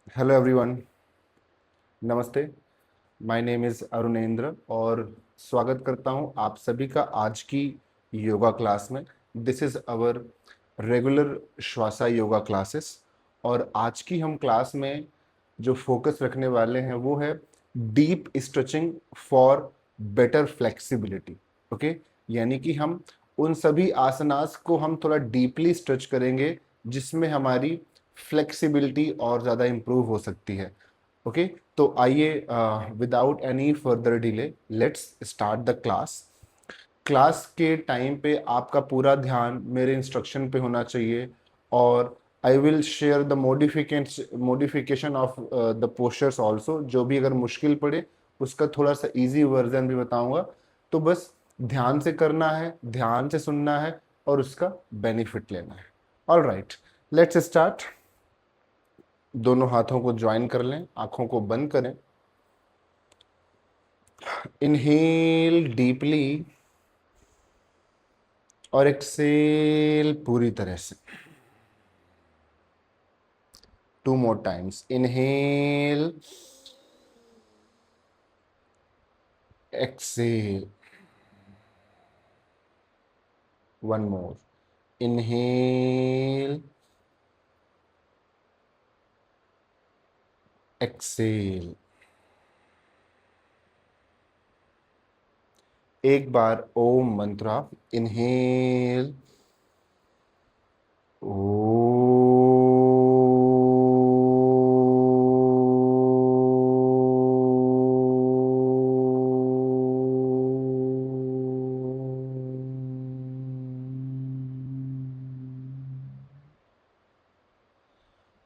Hello everyone, नमस्ते। My name is Arunendra और स्वागत करता हूं आप सभी का आज की योगा क्लास में। This is our regular Shwasa yoga classes और आज की हम क्लास में जो फोकस रखने वाले हैं वो है deep stretching for better flexibility. Okay, यानी कि हम उन सभी आसनास को हम थोड़ा डीपली स्ट्रेच करेंगे जिसमें हमारी फ्लेक्सिबिलिटी और ज़्यादा इम्प्रूव हो सकती है। ओके, तो आइए without any further delay let's start the class. Class के टाइम पे आपका पूरा ध्यान मेरे इंस्ट्रक्शन पे होना चाहिए और I will share the modification of the postures also. जो भी अगर मुश्किल पड़े उसका थोड़ा सा इजी वर्जन भी बताऊंगा। तो बस ध्यान से करना है, ध्यान से सुनना है और उसका बेनिफिट लेना है। All right, let's start. दोनों हाथों को ज्वाइन कर लें, आंखों को बंद करें। इनहेल डीपली और एक्सेल पूरी तरह से। Two more times, inhale, exhale. One more, inhale, exhale. एक बार ओम मंत्र, इनहेल ओ,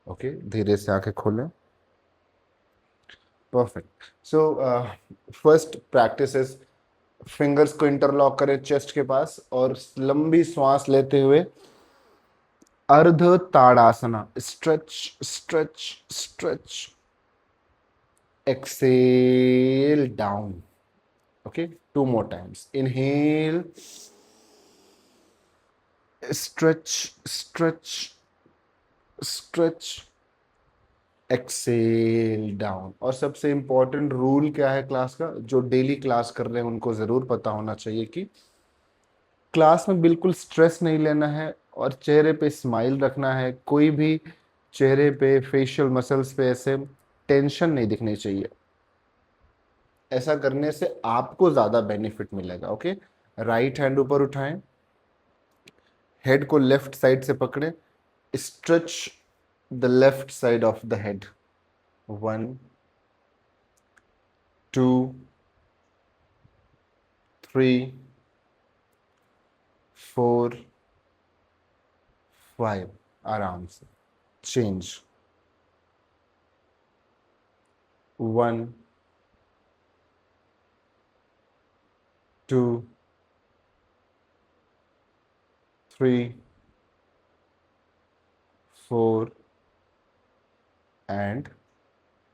ओके, धीरे से आंखें खोलें। Perfect. So first practice is fingers को इंटरलॉक करें चेस्ट के पास और लंबी श्वास लेते हुए Ardha Tadasana, stretch stretch stretch, exhale down. Okay, two more times, inhale, stretch stretch stretch, exhale down. और सबसे इंपॉर्टेंट रूल क्या है क्लास का, जो डेली क्लास कर रहे हैं उनको जरूर पता होना चाहिए कि क्लास में बिल्कुल स्ट्रेस नहीं लेना है और चेहरे पे स्माइल रखना है। कोई भी चेहरे पे फेशियल मसल्स पे ऐसे टेंशन नहीं दिखनी चाहिए। ऐसा करने से आपको ज्यादा बेनिफिट मिलेगा। ओके, राइट हैंड ऊपर उठाएं, हेड को लेफ्ट साइड से पकड़ें, stretch the left side of the head. One, two, three, four, five. आराम से change. One, two, three, four and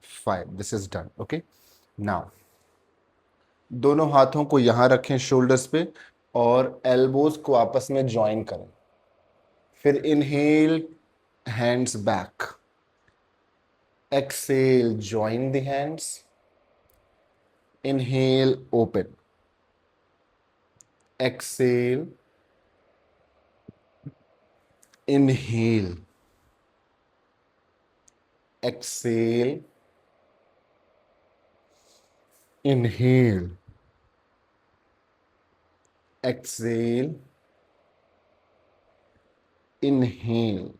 five. This is done. Okay, now दोनों हाथों को यहां रखें शोल्डर्स पे और एल्बोज को आपस में ज्वाइन करें। फिर inhale, hands back, exhale, join the hands, inhale, open, exhale, inhale, exhale, inhale, exhale, inhale,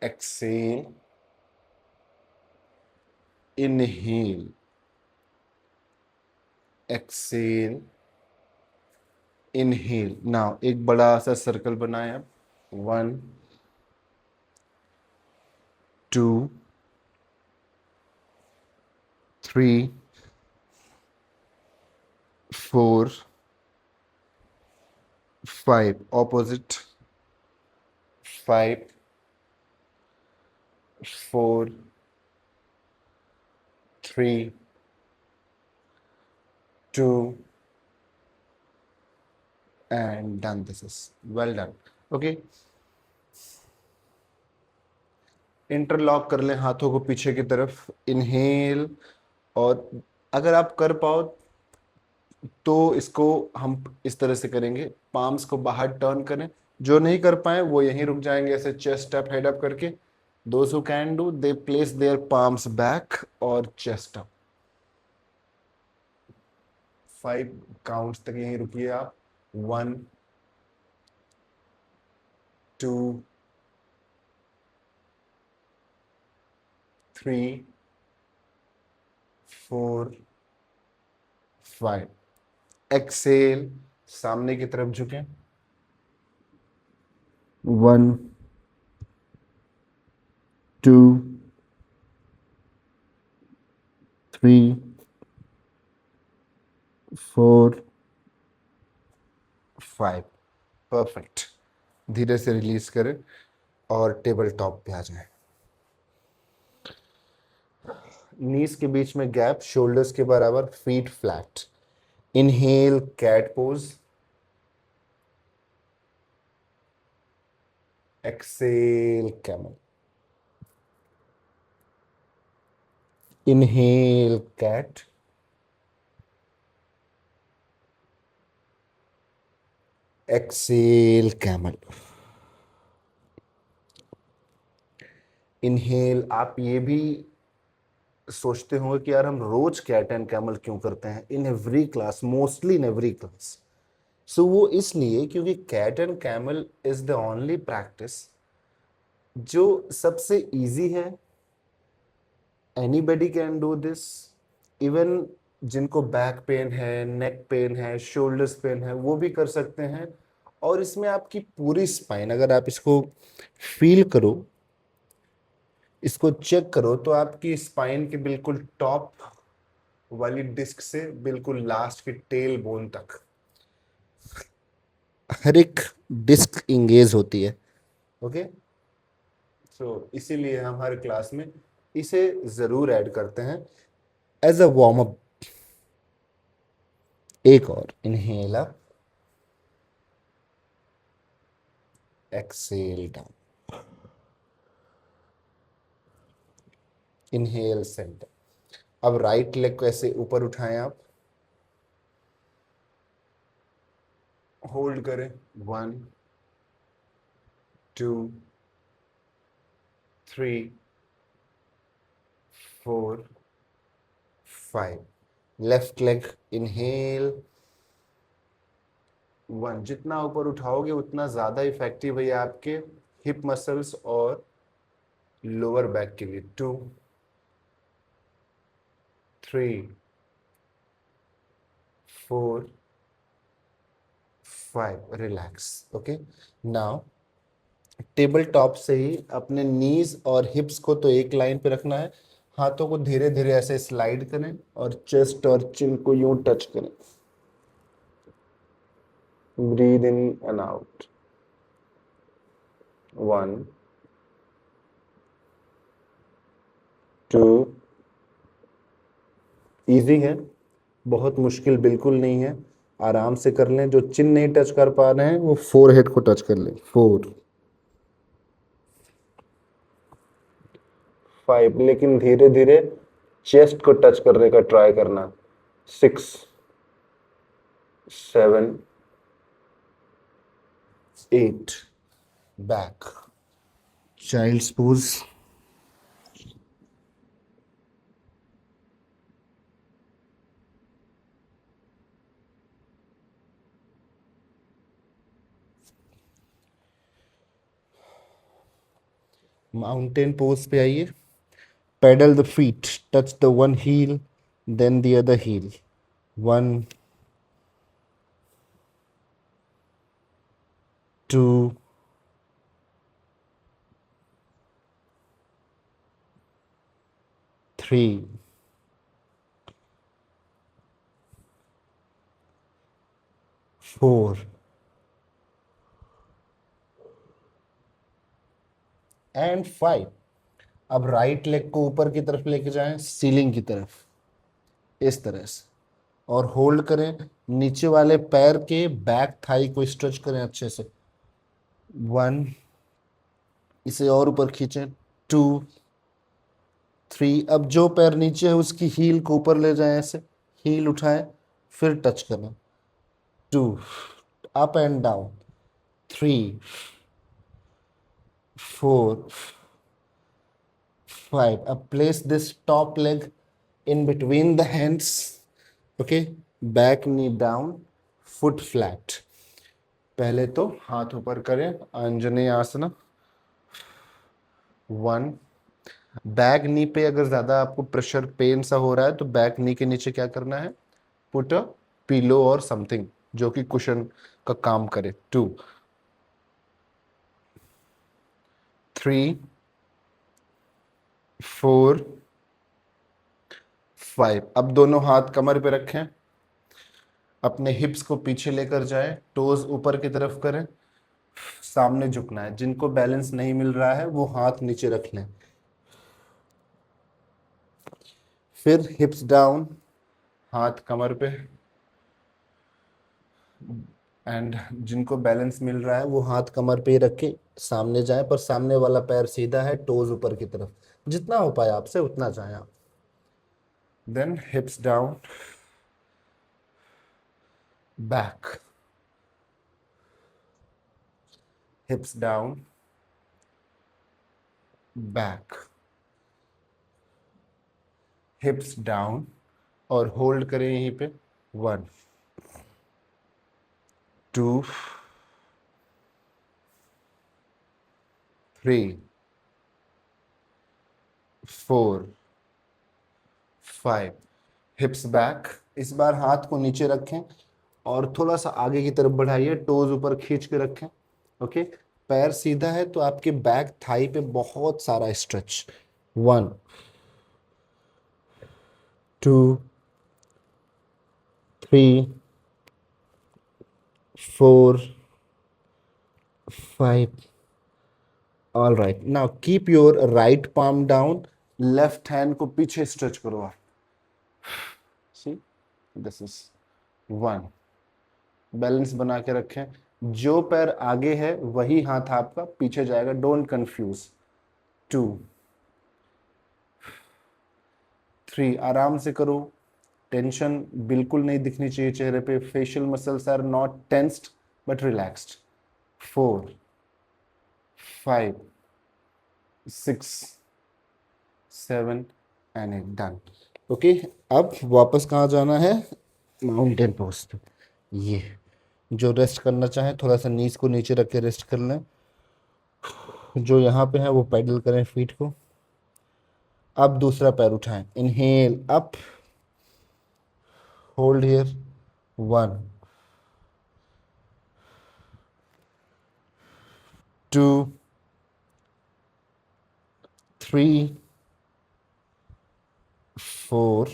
exhale, inhale, exhale, inhale. Now एक बड़ा सा सर्कल बनाएं आप। One, two, three, four, five. Opposite, five, four, three, two and done. This is well done. Okay, interlock कर लें हाथों को पीछे की तरफ, इनहेल। और अगर आप कर पाओ तो इसको हम इस तरह से करेंगे, पाम्स को बाहर टर्न करें। जो नहीं कर पाए वो यहीं रुक जाएंगे, ऐसे चेस्ट अप हेड अप करके। Those who can do they place their palms back और चेस्ट अप। 5 काउंट्स तक यहीं रुकिए आप। 1 2 3 4 5। एक्सेल, सामने की तरफ झुकें। 1 2 3 4 5। परफेक्ट। धीरे से रिलीज करें और टेबल टॉप पे आ जाएं। नीज के बीच में गैप, शोल्डर्स के बराबर, feet flat. Inhale cat pose, exhale camel. Inhale cat, exhale camel. Inhale. आप ये भी सोचते होंगे कि यार हम रोज कैट एंड कैमल क्यों करते हैं in every class, mostly in every class. So वो इसलिए क्योंकि cat and camel is the only practice जो सबसे इजी है। Anybody can do this. Even जिनको बैक पेन है, नेक पेन है, शोल्डर्स पेन है, वो भी कर सकते हैं। और इसमें आपकी पूरी स्पाइन, अगर आप इसको फील करो, इसको चेक करो, तो आपकी स्पाइन के बिल्कुल टॉप वाली डिस्क से बिल्कुल लास्ट की टेल बोन तक हर एक डिस्क इंगेज होती है। ओके, सो इसीलिए हम हर क्लास में इसे जरूर ऐड करते हैं एज अ वार्म अप। एक और, inhale up, exhale down, inhale centre. अब राइट लेग को ऐसे ऊपर उठाएं आप, होल्ड करें। 1 2 3 4 5। Left leg, inhale. 1। जितना ऊपर उठाओगे उतना ज्यादा इफेक्टिव है आपके हिप मसल्स और लोअर बैक के लिए। 2 3 4 5। Relax. Okay, now table top से ही अपने नीज और हिप्स को तो एक लाइन पे रखना है। हाथों को धीरे धीरे ऐसे स्लाइड करें और चेस्ट और चिन को यूं टच करें। Breathe in and out. 1 2। Easy है, बहुत मुश्किल बिल्कुल नहीं है। आराम से कर लें। जो चिन नहीं टच कर पा रहे हैं वो फोरहेड को टच कर लें। 4 5। लेकिन धीरे धीरे चेस्ट को टच करने का ट्राई करना। 6 7 8। Back, child's pose. Mountain pose पे आइए। Pedal the feet, touch the one heel then the other heel. 1 2 3 4 and 5। अब राइट लेग को ऊपर की तरफ लेके जाएं, सीलिंग की तरफ, इस तरह से, और होल्ड करें। नीचे वाले पैर के बैक थाई को स्ट्रेच करें अच्छे से। 1। इसे और ऊपर खींचें। 2 3। अब जो पैर नीचे है उसकी हील को ऊपर ले जाएं, ऐसे हील उठाएं, फिर टच करें। 2 अप एंड डाउन। 3 4 5। अब place this top leg in between the hands. Okay, back knee down, foot flat. पहले तो हाथ ऊपर करें, अंजनेय आसना। 1। बैक नी पे अगर ज्यादा आपको प्रेशर पेन सा हो रहा है तो बैक नी के नीचे क्या करना है, पुट अ पिलो और समथिंग जो कि कुशन का काम करे। 2 3 4 5। अब दोनों हाथ कमर पे रखें, अपने हिप्स को पीछे लेकर जाएं, टोज ऊपर की तरफ करें, सामने झुकना है। जिनको बैलेंस नहीं मिल रहा है वो हाथ नीचे रख लें। फिर हिप्स डाउन, हाथ कमर पे, एंड जिनको बैलेंस मिल रहा है वो हाथ कमर पे ही रख के सामने जाए, पर सामने वाला पैर सीधा है, टोज ऊपर की तरफ। जितना हो पाए आपसे उतना जाए आप। Then hips down, back, hips down, back, hips down, और होल्ड करें यहीं पे। 1 2 3 4 5। Hips back. इस बार हाथ को नीचे रखें और थोड़ा सा आगे की तरफ बढ़ाइए, टोज ऊपर खींच के रखें। ओके, पैर सीधा है तो आपके बैक थाई पे बहुत सारा stretch. 1 2 3 4 5। All right, now keep your right palm down, left hand को पीछे स्ट्रेच करो आप। सी, दिस इज 1। बैलेंस बना के रखें, जो पैर आगे है वही हाथ आपका पीछे जाएगा, डोंट कंफ्यूज। 2 3। आराम से करो, टेंशन बिल्कुल नहीं दिखनी चाहिए चेहरे पे, facial muscles are not tensed but relaxed. 4 5 6 7 and 8। Done. Okay, अब वापस कहाँ जाना है, माउंटेन पोज पे। ये जो रेस्ट करना चाहे थोड़ा सा नीज को नीचे रख के रेस्ट कर लें, जो यहाँ पे है वो पैडल करें फीट को। अब दूसरा पैर उठाएं, इनहेल अप, होल्ड हियर। 1 2 3 4।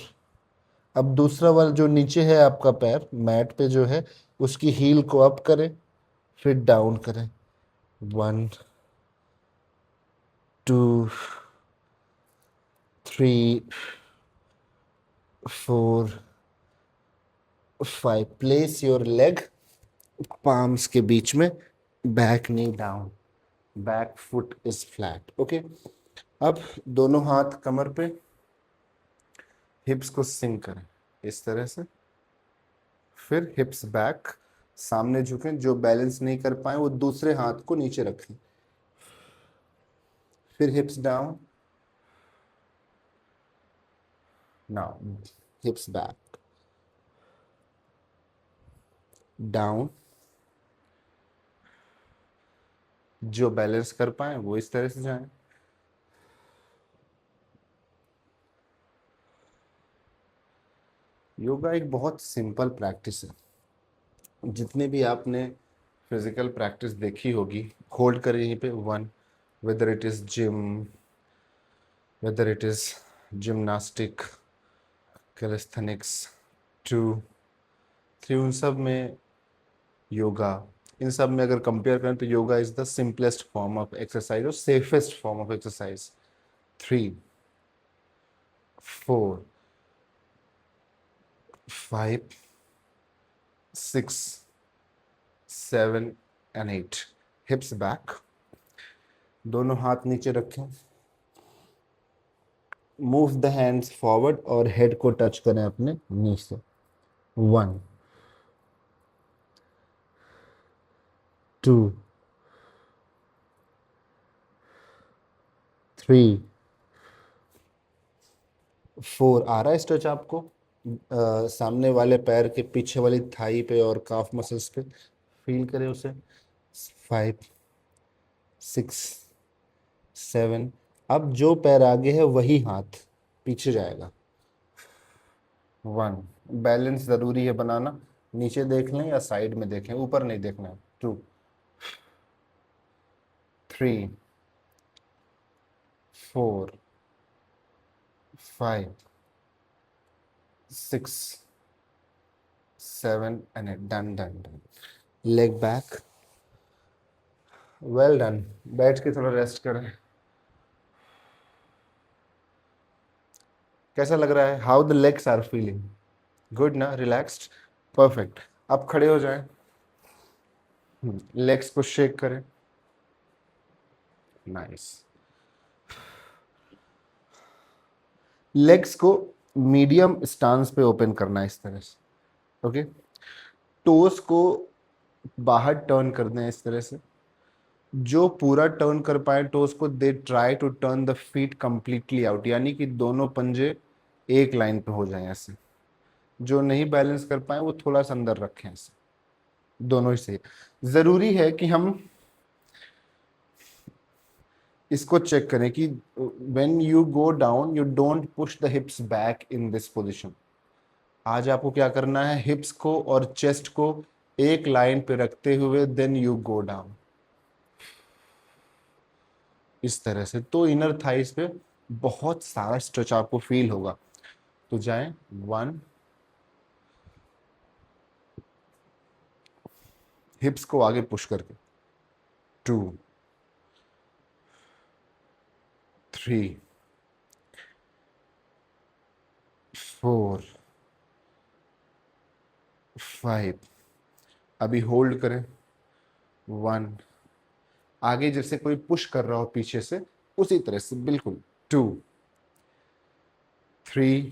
अब दूसरा वाला जो नीचे है आपका पैर मैट पे जो है, उसकी हील को अप करें, फिर डाउन करें। 1 2 3 4 5। प्लेस योर लेग पाम्स के बीच में, back knee down, back foot is flat. Okay, अब दोनों हाथ कमर पे, हिप्स को सिंक करें इस तरह से, फिर हिप्स बैक, सामने झुकें। जो बैलेंस नहीं कर पाए वो दूसरे हाथ को नीचे रखें, फिर हिप्स डाउन, नाउ हिप्स बैक, डाउन। जो बैलेंस कर पाए वो इस तरह से जाएं। योगा एक बहुत सिंपल प्रैक्टिस है। जितने भी आपने फिजिकल प्रैक्टिस देखी होगी, होल्ड करें यहीं पे। 1, whether it is gym, whether it is gymnastic, calisthenics. 2 3। उन सब में योगा, इन सब में अगर कंपेयर करें तो yoga is the simplest form of exercise और safest form of exercise. 3 4 5 6 7 and 8। Hips back, दोनों हाथ नीचे रखें, मूव द हैंड्स फॉरवर्ड और हेड को टच करें अपने नी से। 1 2 3 4। आ रहा है स्ट्रेच आपको सामने वाले पैर के पीछे वाली थाई पे और काफ मसल्स पे, फील करें उसे। 5 6 7। अब जो पैर आगे है वही हाथ पीछे जाएगा। 1। बैलेंस ज़रूरी है बनाना, नीचे देख लें या साइड में देखें, ऊपर नहीं देखना है। 2 3 4 5 6 7 and 8। Done done done. Leg back. Well done. बैठ के थोड़ा रेस्ट करें। कैसा लग रहा है? How the legs are feeling? Good ना? रिलैक्स्ड? परफेक्ट। अब खड़े हो जाएं, लेग्स को शेक करें। नाइस। लेग्स को मीडियम स्टांस पे ओपन करना है इस तरह से। ओके। टोस को बाहर टर्न कर दें इस तरह से। जो पूरा टर्न कर पाए टोस को, they try to turn the feet completely out, यानी कि दोनों पंजे एक लाइन पे हो जाएं ऐसे। जो नहीं बैलेंस कर पाए वो थोड़ा सा अंदर रखें ऐसे। दोनों ही सही। जरूरी है कि हम इसको चेक करें कि when you go down you don't push the हिप्स back in this position. आज आपको क्या करना है? हिप्स को और चेस्ट को एक लाइन पे रखते हुए देन यू गो डाउन, इस तरह से। तो इनर थाइस पे बहुत सारा स्ट्रेच आपको फील होगा। तो जाएं। 1। हिप्स को आगे पुश करके। 2 3 4 5। अभी होल्ड करें। 1। आगे जैसे कोई पुश कर रहा हो पीछे से, उसी तरह से बिल्कुल। 2 3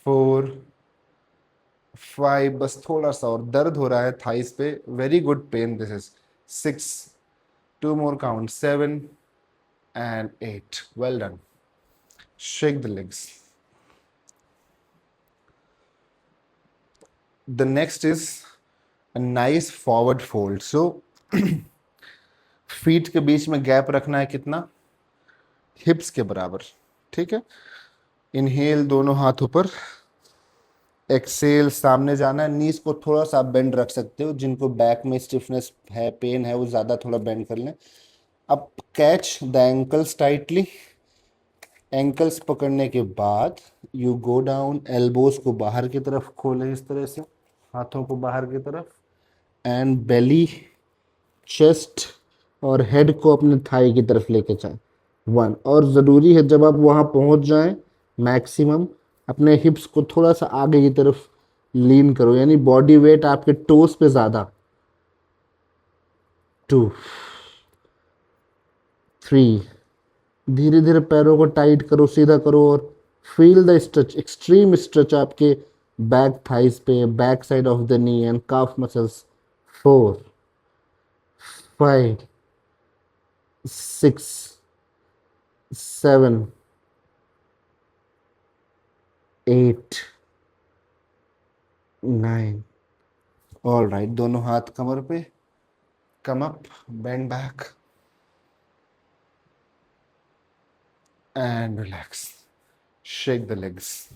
4 5। बस थोड़ा सा और दर्द हो रहा है थाइस पे। Very good pain this is. 6। 2 more count. 7 and 8। Well done. Shake the legs. The next is a nice forward fold. So feet के बीच में गैप रखना है कितना? हिप्स के बराबर। ठीक है। इनहेल दोनों हाथों पर, एक्सेल सामने जाना है। नीज को थोड़ा सा बेंड रख सकते हो, जिनको बैक में स्टिफनेस है, पेन है, वो ज़्यादा थोड़ा बेंड कर लें। अब catch the ankles tightly. Ankles पकड़ने के बाद यू गो डाउन। एल्बोज को बाहर की तरफ खोलें इस तरह से, हाथों को बाहर की तरफ, एंड बेली, चेस्ट और हेड को अपने थाई की तरफ लेके जाएं। 1। और ज़रूरी है जब आप वहाँ पहुँच जाएं मैक्सिमम, अपने हिप्स को थोड़ा सा आगे की तरफ लीन करो, यानी बॉडी वेट आपके टोस पे ज़्यादा। 2 3। धीरे धीरे पैरों को टाइट करो, सीधा करो और feel the stretch, extreme stretch आपके बैक थाइस पे, back side of the knee and calf muscles. 4 5 6 7 8 9। All right. दोनों हाथ कमर पे, come up, bend back and relax. Shake the legs.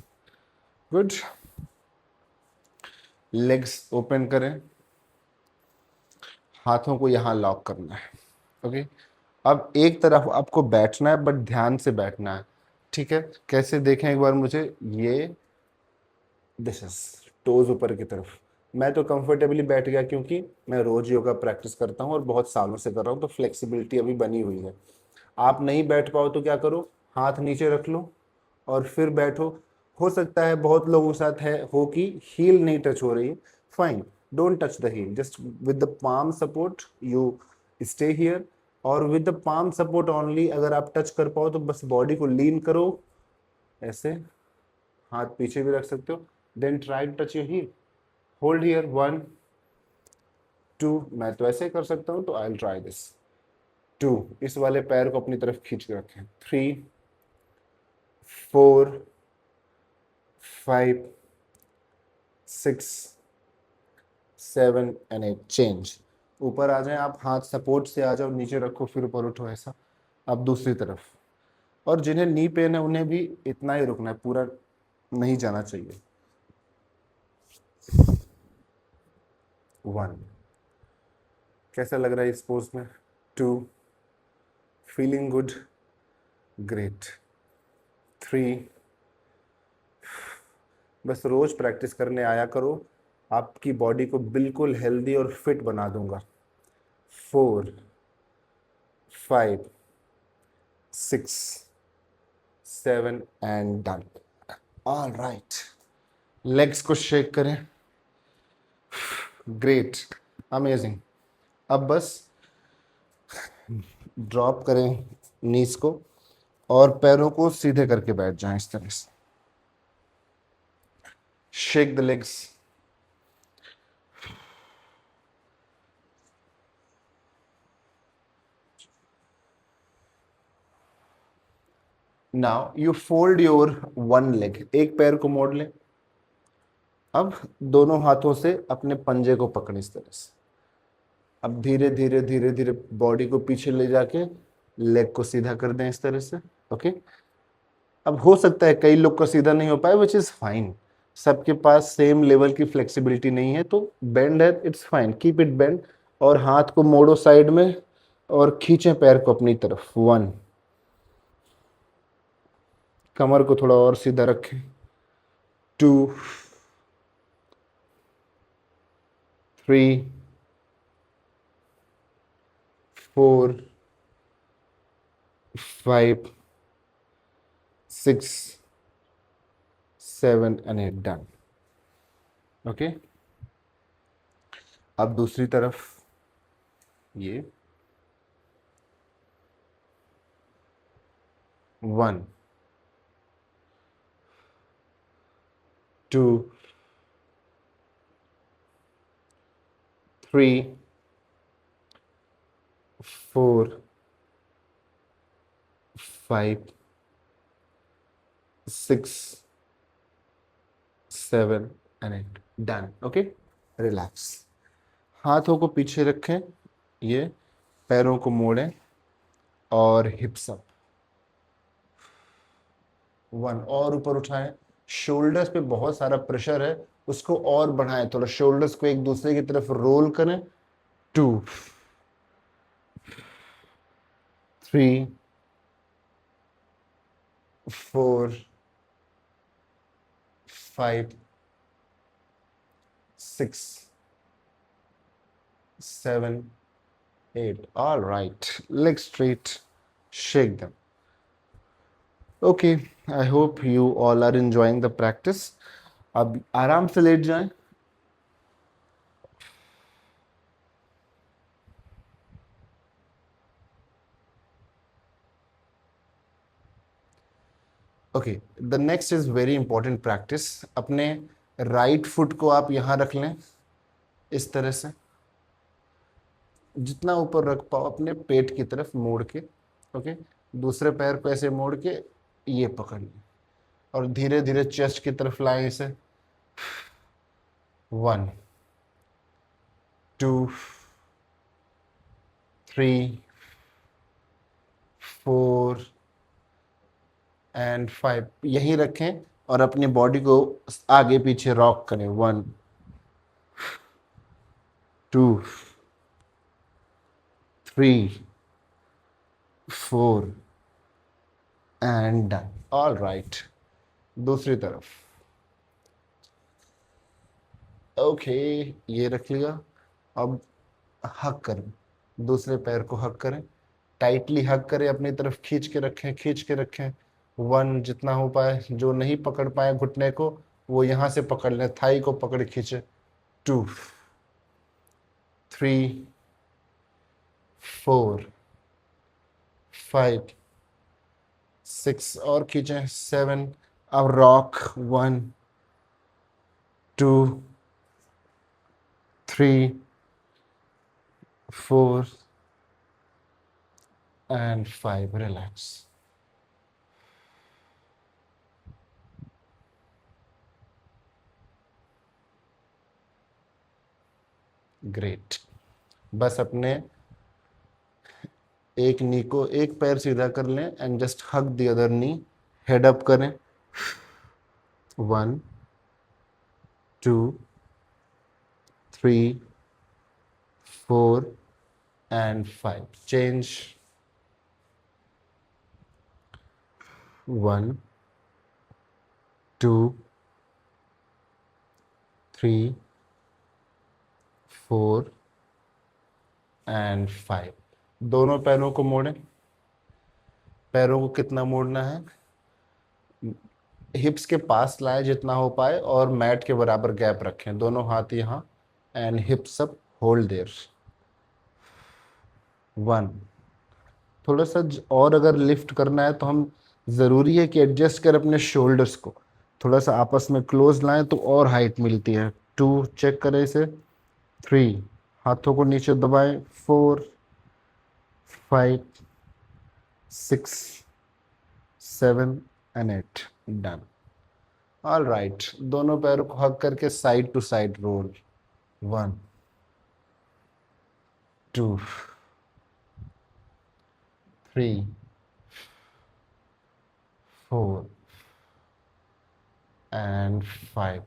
Good. Legs open करें, हाथों को यहां लॉक करना है। ओके। अब एक तरफ आपको बैठना है, बट ध्यान से बैठना है। ठीक है। कैसे देखें एक बार मुझे? ये दिस इज टोज ऊपर की तरफ। मैं तो कंफर्टेबली बैठ गया क्योंकि मैं रोज योगा प्रैक्टिस करता हूँ और बहुत सालों से कर रहा हूँ, तो फ्लेक्सिबिलिटी अभी बनी हुई है। आप नहीं बैठ पाओ तो क्या करो? हाथ नीचे रख लो और फिर बैठो। हो सकता है बहुत लोगों के साथ है हो कि हील नहीं टच हो रही है, fine, don't touch the heel, just with the palm support you stay here और with the palm support only, अगर आप टच कर पाओ तो बस बॉडी को लीन करो ऐसे, हाथ पीछे भी रख सकते हो, then try to touch your heel, hold here 1 2, मैं तो ऐसे कर सकता हूं तो आई विल ट्राई दिस 2, इस वाले पैर को अपनी तरफ खींच के रखें, 3 4 5 6 7 एंड 8, चेंज। ऊपर आ जाए आप, हाथ सपोर्ट से आ जाओ, नीचे रखो, फिर ऊपर उठो ऐसा। अब दूसरी तरफ, और जिन्हें नी पेन है उन्हें भी इतना ही रुकना है, पूरा नहीं जाना चाहिए। 1, कैसा लग रहा है इस पोज में? 2, फीलिंग गुड, ग्रेट। 3, बस रोज प्रैक्टिस करने आया करो, आपकी बॉडी को बिल्कुल हेल्दी और फिट बना दूंगा। 4 5 6 7 and done. All right, legs को शेक करें, ग्रेट, अमेजिंग। अब बस ड्रॉप करें नीज को और पैरों को सीधे करके बैठ जाएं इस तरह से, shake the legs. Now you fold your one leg, एक पैर को मोड़ लें, अब दोनों हाथों से अपने पंजे को पकड़ें इस तरह से। अब धीरे धीरे धीरे धीरे बॉडी को पीछे ले जाके लेग को सीधा कर दें इस तरह से, ओके। अब हो सकता है कई लोग का सीधा नहीं हो पाए, विच इज फाइन, सबके पास सेम लेवल की फ्लेक्सिबिलिटी नहीं है, तो बेंड है, it's fine, keep it bend. और हाथ को मोड़ो साइड में और खींचें पैर को अपनी तरफ, 1, कमर को थोड़ा और सीधा रखें, 2 3 4 5 6 7 एंड 8, डन, ओके। अब दूसरी तरफ, ये 1 2 3 4 5 6 7 एंड 8, डन, ओके। रिलैक्स, हाथों को पीछे रखें, ये पैरों को मोड़ें और हिप्स अप, 1 और ऊपर उठाएं, शोल्डर्स पे बहुत सारा प्रेशर है, उसको और बढ़ाएं, थोड़ा शोल्डर्स को एक दूसरे की तरफ रोल करें, 2 3 4 5 6 7 8, all right, legs straight, shake them, okay। I hope you all are enjoying the practice। अब आराम से लेट जाएं, okay. The next is very important practice, अपने राइट फुट को आप यहां रख लें इस तरह से, जितना ऊपर रख पाओ अपने पेट की तरफ मोड़ के, ओके। दूसरे पैर को ऐसे मोड़ के ये पकड़ लें और धीरे धीरे चेस्ट की तरफ लाएं इसे, 1 2 3 4 एंड 5, यहीं रखें और अपनी बॉडी को आगे पीछे रॉक करें, 1 2 3 4 एंड डन, ऑल राइट। दूसरी तरफ, ओके, ये रख लिया। अब हक करें, दूसरे पैर को हक करें, टाइटली हक करें, अपनी तरफ खींच के रखें, खींच के रखें, 1 जितना हो पाए, जो नहीं पकड़ पाए घुटने को वो यहां से पकड़ लें, थाई को पकड़ खींचे, 2 3 4 5, 6 और खींचें, 7, अब रॉक, 1, 2, 3, 4 and 5. Relax. ग्रेट. बस अपने एक नी को, एक पैर सीधा कर लें and just hug the other knee. Head up करें. 1, 2, 3, 4 and 5. Change. 1, 2, 3, 4 and 5. दोनों पैरों को मोड़ें. पैरों को कितना मोड़ना है? हिप्स के पास लाए जितना हो पाए और मैट के बराबर गैप रखें. दोनों हाथ यहाँ एंड हिप्स अप, होल्ड देयर. 1. थोड़ा सा और अगर लिफ्ट करना है तो हम ज़रूरी है कि एडजस्ट कर अपने शोल्डर्स को थोड़ा सा आपस में क्लोज लाएं तो और हाइट मिलती है. 2, चेक करें इसे. 3, हाथों को नीचे दबाएं. 4, 5, 6, 7 and 8. डन. All right. दोनों पैरों को हग करके side to side roll. 1, 2, 3, 4 and 5.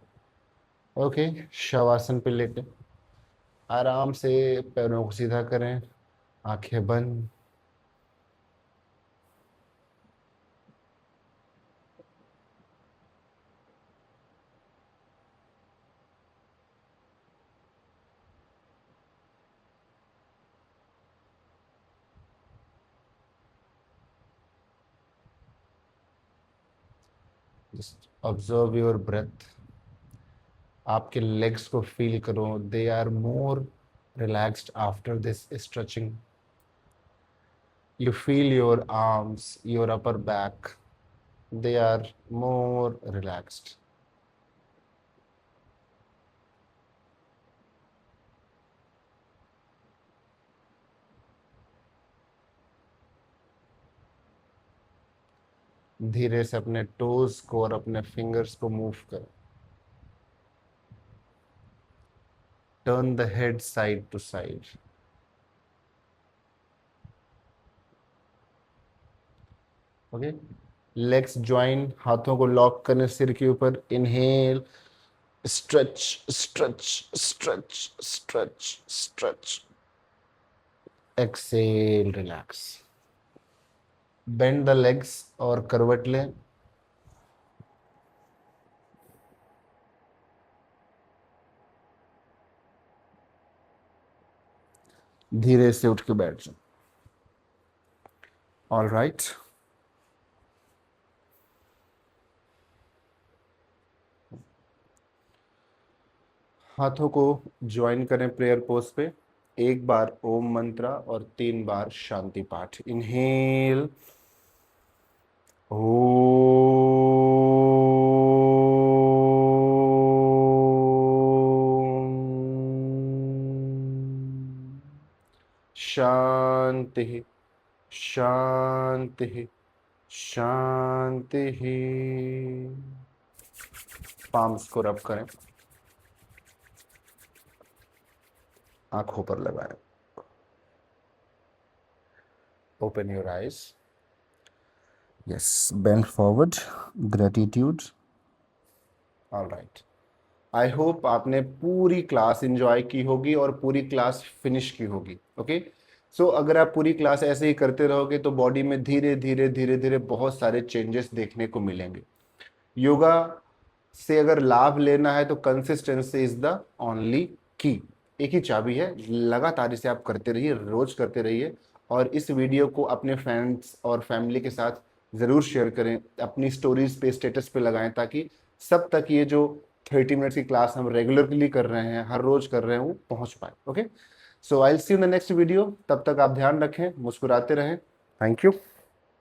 Okay. Shavasana पे लेटे आराम से पैरों को सीधा करें, आंखें बंद. Just observe your breath. आपके लेग्स को फील करो. They are more relaxed after this stretching. You feel your arms, your upper back. They are more relaxed. धीरे से अपने टोज को और अपने फिंगर्स को मूव करें. Turn the head side to side. Okay. Legs join, हाथों को लॉक करें सिर के ऊपर. Inhale, stretch stretch stretch stretch stretch. Exhale, relax. Bend the legs और करवट लें. धीरे से उठ के बैठ जाओ. All right. हाथों को ज्वाइन करें प्रेयर पोज पे. 1 बार ओम मंत्रा और 3 बार शांति पाठ. इनहेल. शांति शांति शांति. पाम्स को रब करें, आंखों पर लगाएं. Open your eyes. Yes, bend forward. Gratitude. All right. I hope आपने पूरी क्लास एंजॉय की होगी और पूरी क्लास फिनिश की होगी. ओके. सो अगर आप पूरी क्लास ऐसे ही करते रहोगे तो बॉडी में धीरे धीरे धीरे धीरे बहुत सारे चेंजेस देखने को मिलेंगे. योगा से अगर लाभ लेना है तो कंसिस्टेंसी इज द ओनली की. एक ही चाबी है. लगातार इसे आप करते रहिए, रोज करते रहिए. और इस वीडियो को अपने फ्रेंड्स और फैमिली के साथ ज़रूर शेयर करें. अपनी स्टोरीज पे, स्टेटस पे लगाएं ताकि सब तक ये जो 30 मिनट्स की क्लास हम रेगुलरली कर रहे हैं, हर रोज कर रहे हैं, वो पहुंच पाए. Okay. So I will see you in the next video. तब तक आप ध्यान रखें, मुस्कुराते रहें. Thank you.